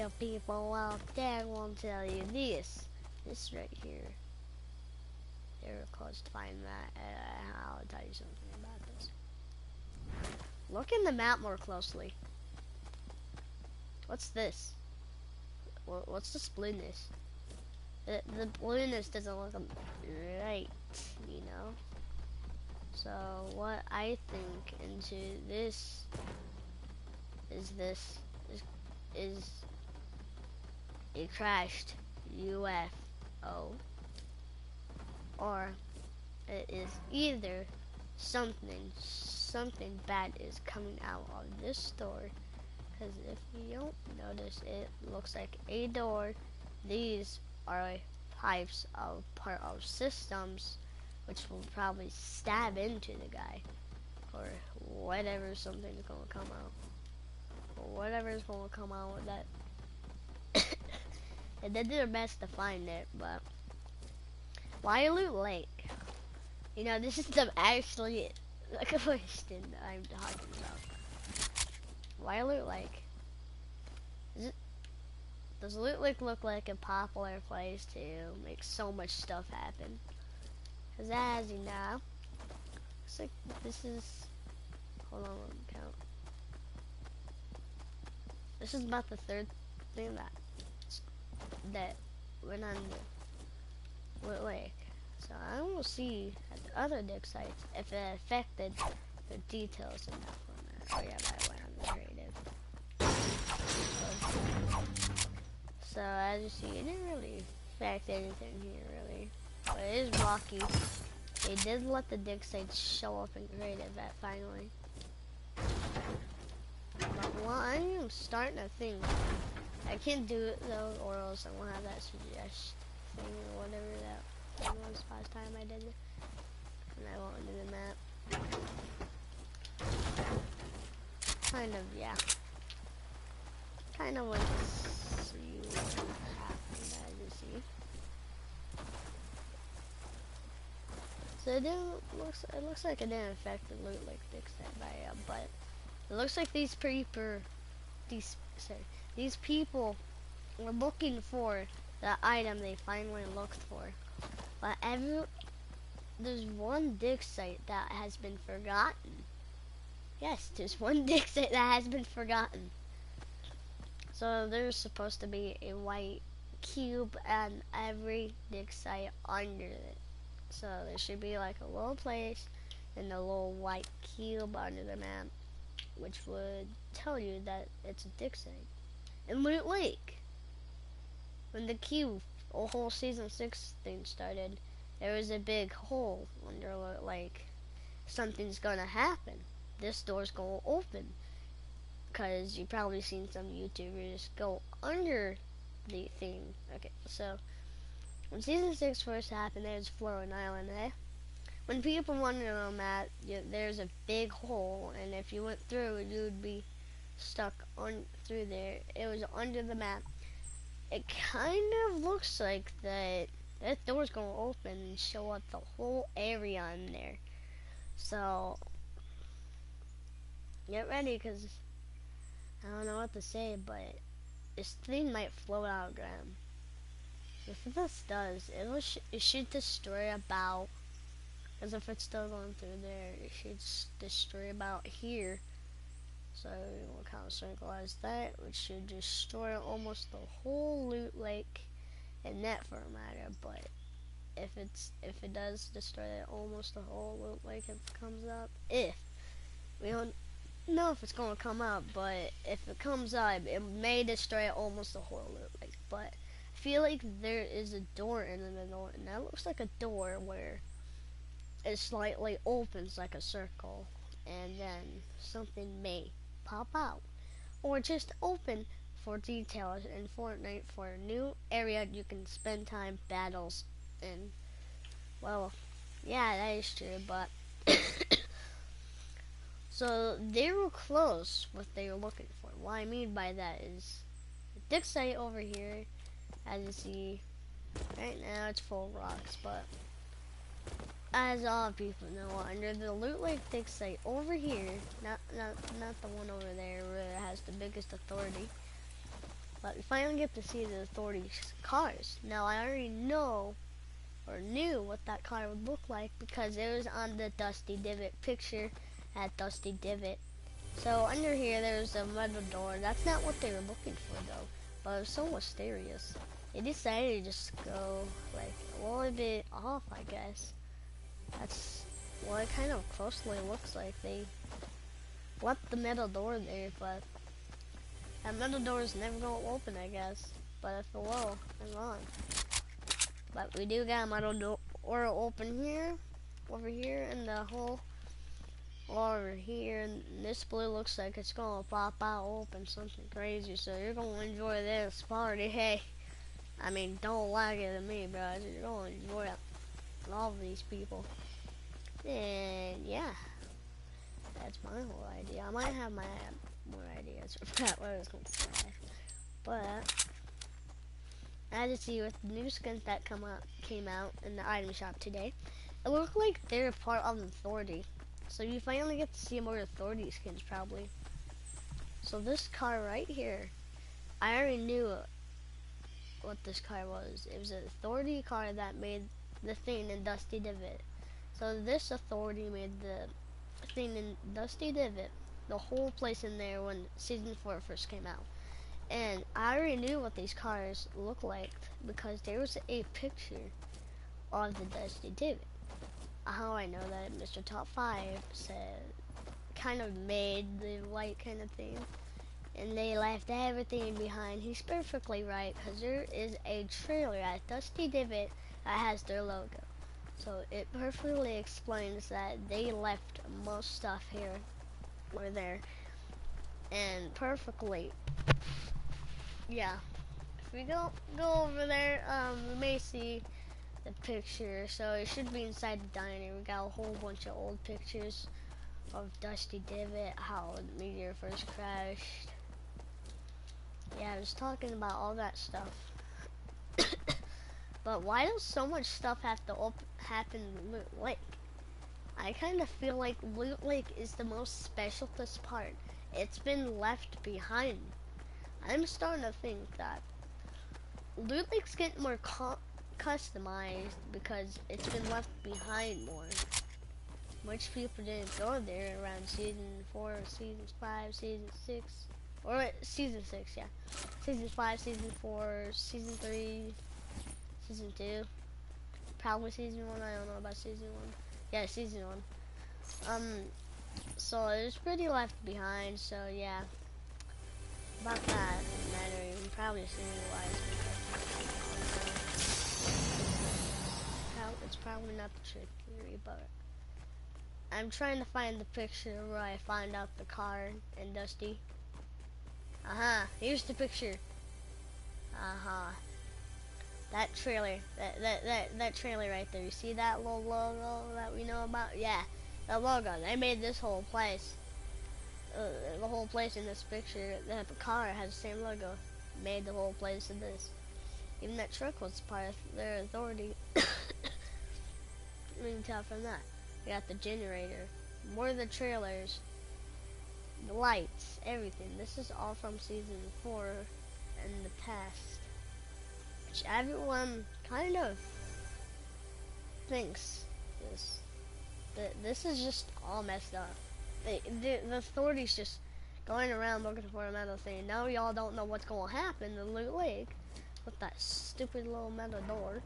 the people out there will tell you this. This right here. They're close to find that. I'll tell you something about this. Look in the map more closely. What's this? What's this blueness? The blueness doesn't look right, you know? So what I think into this is a crashed UFO, or it is either something bad is coming out of this store. Because if you don't notice, it looks like a door. These are pipes of part of systems, which will probably stab into the guy, or whatever. Something's gonna come out, or whatever's gonna come out with that. And they did their best to find it, but why Loot Lake? You know, this is the actually the question I'm talking about. Why Loot Lake? Does Loot Lake look like a popular place to make so much stuff happen? Because as you know, looks like this is, hold on, let me count. This is about the third thing that went on the Loot Lake. So I will see at the other dig sites if it affected the details in that format. Oh yeah, I went on the creative. So as you see, it didn't really affect anything here really. But it is rocky. They did let the dig sites show up in creative at finally. But well, I am starting to think I can't do it though, or else I won't have that suggest thing or whatever that was last time I did it. And I won't do the map. Kind of, yeah. Kind of want to see what happened, as you see. So it looks like it didn't affect the Loot Lake dig site by but it looks like these people were looking for the item they finally looked for. But there's one dig site that has been forgotten. Yes, there's one dig site that has been forgotten. So there's supposed to be a white cube and every dig site under it. So there should be like a little place and a little white cube under the map, which would tell you that it's a dig site. In Loot Lake, when the cube, a whole season 6 thing started, there was a big hole under Loot Lake. Something's gonna happen. This door's gonna open. Because you've probably seen some YouTubers go under the thing. Okay, so when season 6 first happened, there's Floating Island, eh? When people wanted on that, there's a big hole, and if you went through, you would be stuck on through there. It was under the map. It kind of looks like that door's gonna open and show up the whole area in there. So get ready, because I don't know what to say, but this thing might float out of ground. If this does, it should destroy about, because if it's still going through there, it should destroy about here. So we'll count circle as that, which should destroy almost the whole Loot Lake in that for a matter. But if it does destroy almost the whole Loot Lake, if it comes up, we don't know if it's gonna come up, but if it comes up, it may destroy almost the whole Loot Lake. But I feel like there is a door in the middle, and that looks like a door where it slightly opens like a circle, and then something may pop out, or just open for details in Fortnite for a new area you can spend time battles in. Well, yeah, that is true, but so they were close what they were looking for. What I mean by that is the dig site over here, as you see, right now it's full of rocks, but as all people know, under the Loot Lake dig site over here, not the one over there where it has the biggest authority, But we finally get to see the authorities' cars. Now I already know or knew what that car would look like because it was on the Dusty Divot picture at Dusty Divot. So under here there's a metal door. That's not what they were looking for though, but it was so mysterious. They decided to just go like a little bit off, I guess. That's what it kind of closely looks like. They left the metal door there, but that metal door is never going to open, I guess. But if it will, hang on. But we do got a metal door open here, over here, and the whole over here. And this blue looks like it's going to pop out open something crazy. So you're going to enjoy this party. Hey, I mean, don't like it to me, bro. You're going to enjoy it. All of these people. And yeah, that's my whole idea. I might have more ideas. I forgot what I was going to say. But as you see with the new skins that came out in the item shop today, it looked like they're part of the authority. So you finally get to see more authority skins probably. So this car right here, I already knew what this car was. It was an authority car that made the thing in Dusty Divot. So this authority made the thing in Dusty Divot, the whole place in there when Season 4 first came out. And I already knew what these cars looked like because there was a picture of the Dusty Divot. How I know that Mr. Top 5 said, kind of made the light kind of thing. And they left everything behind. He's perfectly right because there is a trailer at Dusty Divot that has their logo. So it perfectly explains that they left most stuff here or there. And perfectly, yeah. If we go over there, we may see the picture. So it should be inside the diner. We got a whole bunch of old pictures of Dusty Divot, how the meteor first crashed. Yeah, I was talking about all that stuff. But why does so much stuff have to happen in Loot Lake? I kind of feel like Loot Lake is the most specialist part. It's been left behind. I'm starting to think that Loot Lake's getting more customized because it's been left behind more. Much people didn't go there around Season 4, Season 5, Season 6. Or Season 6, yeah. Season 5, Season 4, Season 3, Season 2. Probably Season 1, I don't know about Season 1. Yeah, Season 1. So it was pretty left behind, so yeah. About that matter, you probably seen wise because it's probably not the trick theory, but I'm trying to find the picture where I find out the car and Dusty. Here's the picture. That trailer, that trailer right there. You see that little logo that we know about? Yeah, the logo. They made this whole place. The whole place in this picture, the car has the same logo. Made the whole place of this. Even that truck was part of their authority. You can tell from that. We got the generator, more of the trailers, the lights, everything. This is all from Season 4 in the past. Which everyone kind of thinks this. This is just all messed up. The authorities just going around looking for a metal thing. Now y'all don't know what's going to happen in Loot Lake with that stupid little metal door.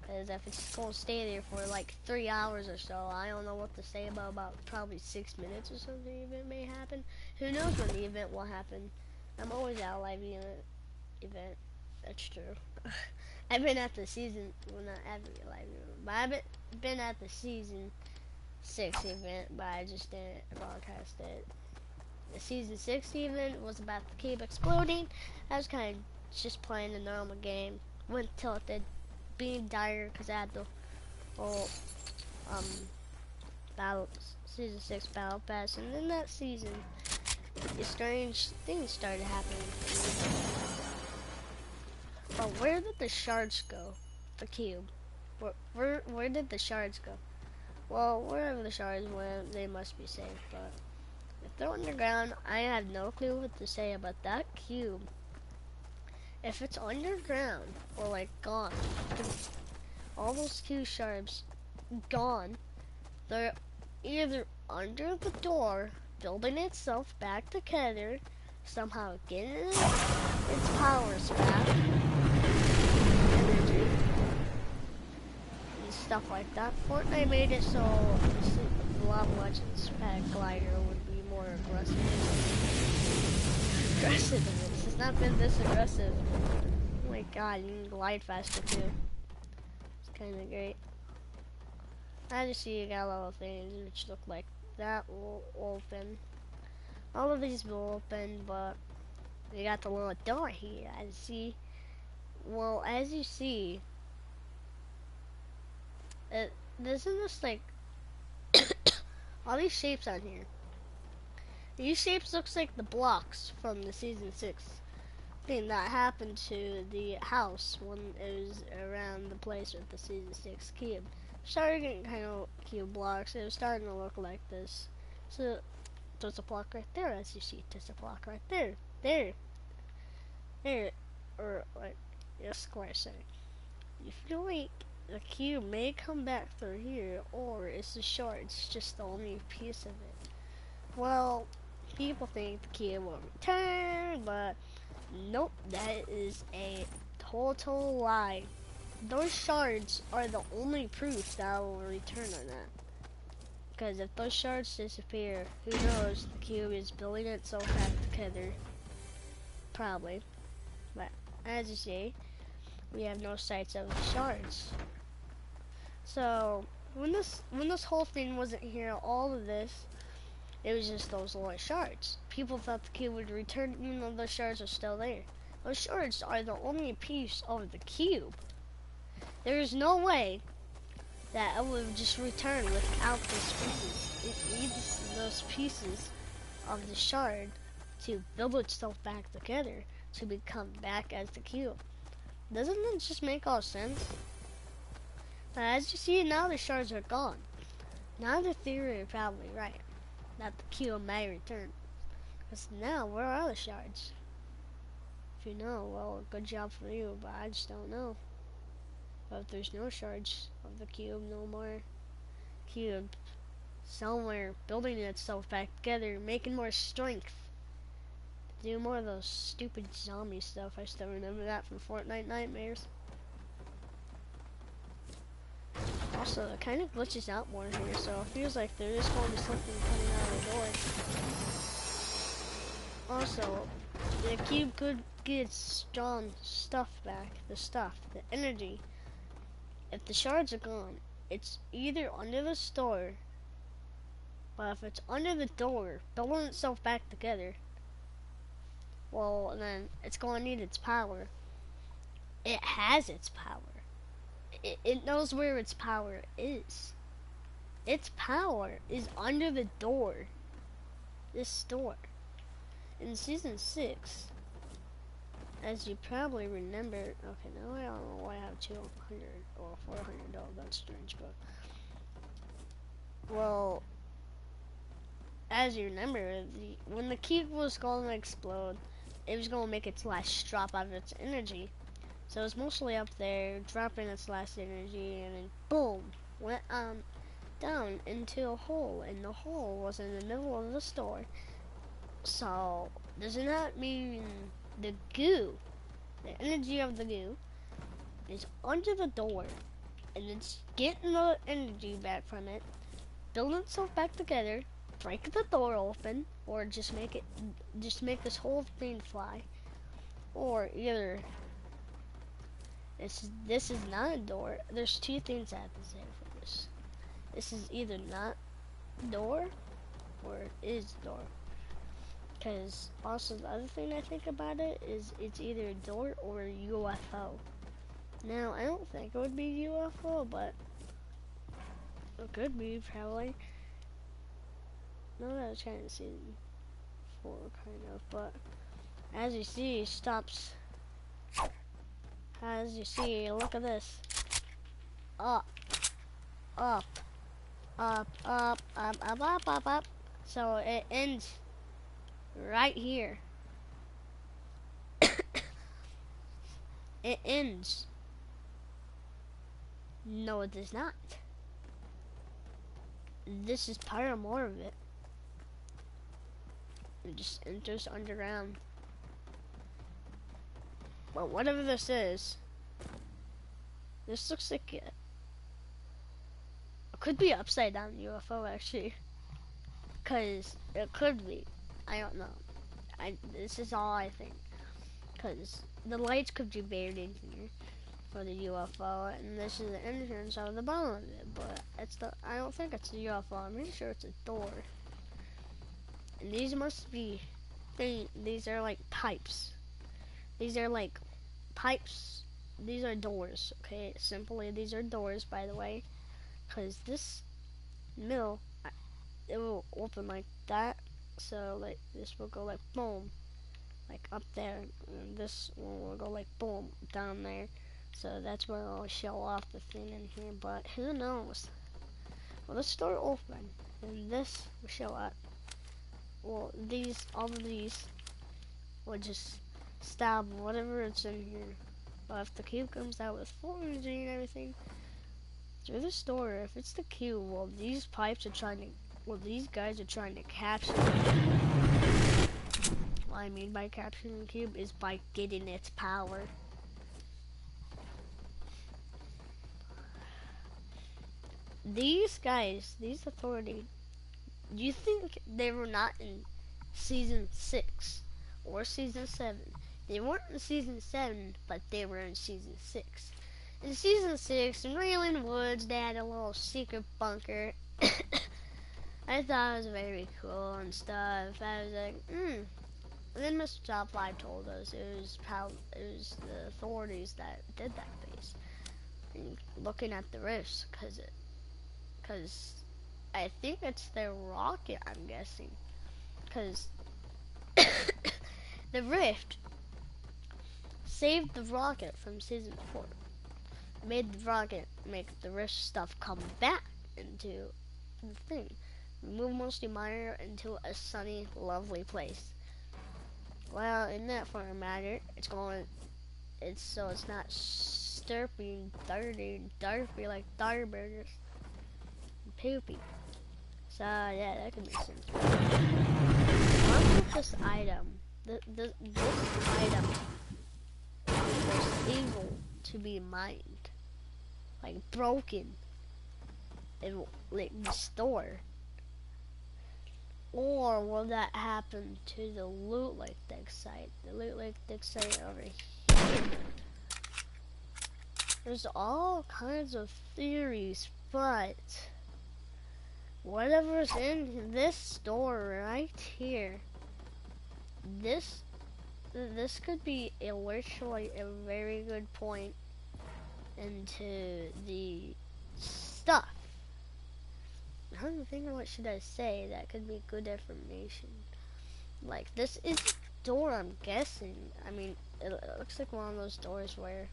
Because if it's going to stay there for like 3 hours or so, I don't know what to say about probably 6 minutes or something. The event may happen. Who knows when the event will happen? I'm always at a live event. That's true. I've been at the season, well not every live event, but I've been at the Season 6 event, but I just didn't broadcast it. The Season 6 event was about the cube exploding. I was kind of just playing the normal game. Went tilted, being dire because I had the whole Season 6 battle pass, and then that season, strange things started happening. But where did the shards go? The cube. Where did the shards go? Well, wherever the shards went, they must be safe, but if they're underground, I have no clue what to say about that cube. If it's underground or like gone, all those Q shards gone, they're either under the door, building itself back together, somehow getting its powers back, energy, and stuff like that. Fortnite made it so the Lava Legends Pad Glider would be more aggressive. This has not been this aggressive. Oh my god, you can glide faster too. It's kinda great. I just see you got little things which look like that will open. All of these will open, but you got the little door here. As see, well, as you see, isn't this like all these shapes on here? These shapes looks like the blocks from the season 6 thing that happened to the house when it was around the place with the season 6 cube. Started getting kind of cube blocks. It was starting to look like this. So there's a block right there, as you see. There's a block right there, there, or like a square thing. You feel like the cube may come back through here, or is the shards just the only piece of it? Well, people think the cube will return, but nope, that is a total lie. Those shards are the only proof that I will return on that. Because if those shards disappear, who knows, the cube is building itself back together. Probably. But as you see, we have no sights of the shards. So when this whole thing wasn't here, all of this, it was just those little shards. People thought the cube would return even though those shards are still there. Those shards are the only piece of the cube. There is no way that it would just return without those pieces. It needs those pieces of the shard to build itself back together to become back as the cube. Doesn't it just make all sense? But as you see, now the shards are gone. Now the theory is probably right, that the cube may return. Because now, where are the shards? If you know, well, good job for you, but I just don't know. But if there's no shards of the cube, no more cube somewhere building itself back together, making more strength. Do more of those stupid zombie stuff. I still remember that from Fortnite Nightmares. Also, it kind of glitches out more here, so it feels like there is going to be something coming out of the door. Also, the cube could get its strong stuff back. The energy. If the shards are gone, it's either under the store, but if it's under the door, building itself back together, well, then it's going to need its power. It has its power. It knows where its power is. Its power is under the door. This door. In Season 6, as you probably remember, okay, now I don't know why I have 200 or 400, oh, that's strange, but, well, as you remember, when the cube was going to explode, it was going to make its last drop out of its energy. So it was mostly up there, dropping its last energy, and then boom, went down into a hole, and the hole was in the middle of the store. So, doesn't that mean the goo, the energy of the goo, is under the door, and it's getting the energy back from it, building itself back together, break the door open, or just make this whole thing fly, or either this is not a door. There's two things I have to say for this. This is either not door, or it is door. Because also the other thing I think about it is it's either a door or a UFO. Now I don't think it would be UFO, but it could be probably. No, that was kind of season 4, kind of. But as you see, it stops. As you see, look at this. Up, up, up, up, up, up, up, up, up. So it ends right here. It ends. No, it does not. This is part of more of it. It just enters underground. But whatever this is, this looks like it could be upside down UFO actually, cause it could be. I don't know. This is all I think, cause the lights could be buried in here for the UFO, and this is the entrance of the bottom of it. But I don't think it's a UFO. I'm pretty sure it's a door. And these must be these are like pipes. These are like pipes. These are doors. Okay, simply these are doors, by the way, because this mill it will open like that. So like this will go like boom, like up there, and this one will go like boom down there. So that's where I'll show off the thing in here. But who knows? Well, this door open, and this will show up. Well, all of these will just stab whatever it's in here. But if the cube comes out with full energy and everything through this door, if it's the cube, well, these guys are trying to capture it. What I mean by capturing the cube is by getting its power. These guys, these authorities, do you think they were not in season 6 or season 7? They weren't in season 7, but they were in season 6. In season 6, in Raylan Woods, they had a little secret bunker. I thought it was very cool and stuff. I was like, And then Mr. Top 5 told us it was the authorities that did that base. And looking at the rifts, because I think it's their rocket, I'm guessing. Because the rift saved the rocket from season 4. Made the rocket make the rift stuff come back into the thing. Remove mostly minor into a sunny, lovely place. Well, in that format, it's not stirping, dirty like Darburgers and poopy. So yeah, that could make sense. What's with this item? This item was able to be mined, like broken, and like restored. Or will that happen to the Loot Lake dig site? The Loot Lake dig site over here. There's all kinds of theories, but whatever's in this store right here, this could be literally a very good point into the stuff. I'm thinking, what should I say that could be good information? Like, this is a door, I'm guessing. I mean, it looks like one of those doors where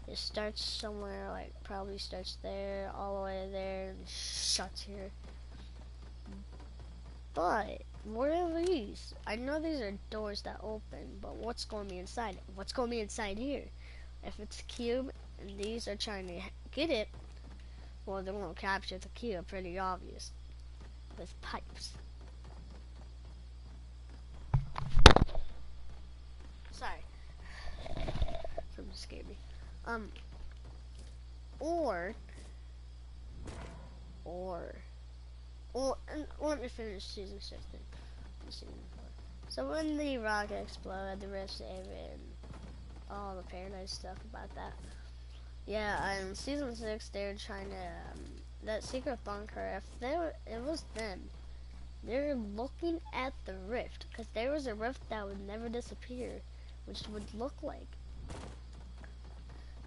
it starts somewhere, like, probably starts there, all the way there, and shuts here. But, what are these? I know these are doors that open, but what's going to be inside it? What's going to be inside here? If it's a cube, and these are trying to get it, well, they're going to capture the cube, pretty obvious, with pipes. Sorry. Something scared me. Or, and let me finish season 6 then. Season 4. So when the rocket exploded, the rift saved it, and all the paradise stuff about that. Yeah, in season 6, they were trying to, that secret bunker, it was them. They were looking at the rift, because there was a rift that would never disappear, which would look like,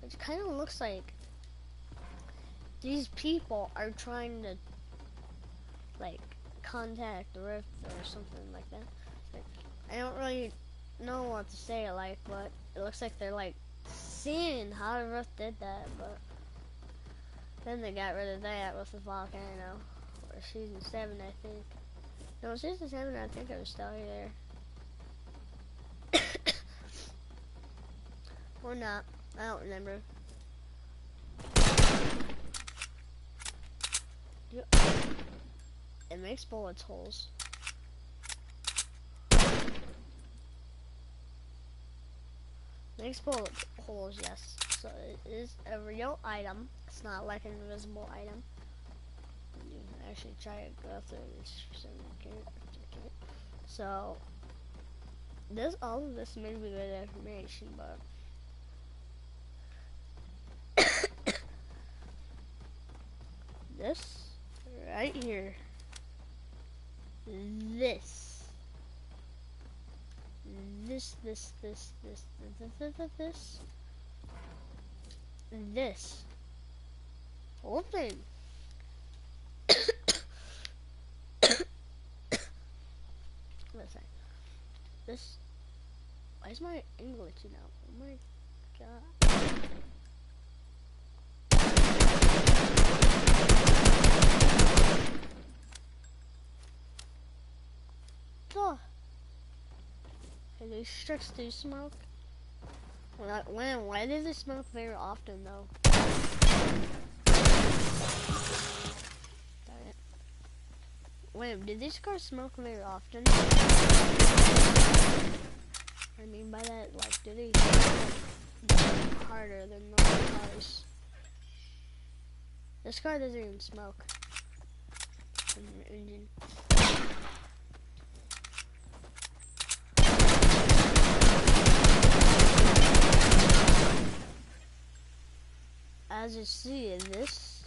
which kind of looks like these people are trying to, like, contact the rift or something like that. Like, I don't really know what to say, like, but it looks like they're, like, seeing how the rift did that, but then they got rid of that with the volcano, or season 7, I think. No, season 7, I think I was still here. Well, Or not. I don't remember. It makes bullets holes. Makes bullet holes, yes. So it is a real item. It's not like an invisible item. You can actually try to go through this. So this, all of this may be good information, but this right here, this, whole thing. Listen, this. Why is my English out? Oh my god. Oh. Hey, these sticks do smoke? Why do they smoke very often though? Darn it. Wait, did these cars smoke very often? I mean by that, like, do they smoke harder than normal cars? This car doesn't even smoke in the engine. As you see, this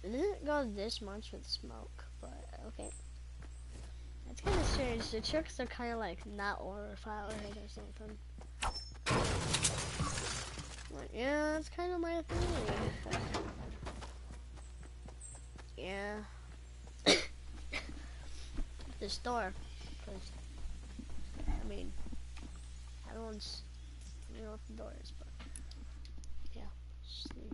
doesn't go this much with smoke, but okay. That's kind of strange. The trucks are kind of like not overpowered or something. But yeah, that's kind of my theory. Yeah. This door, because I mean, everyone's, you know what the door is, but yeah, just leave.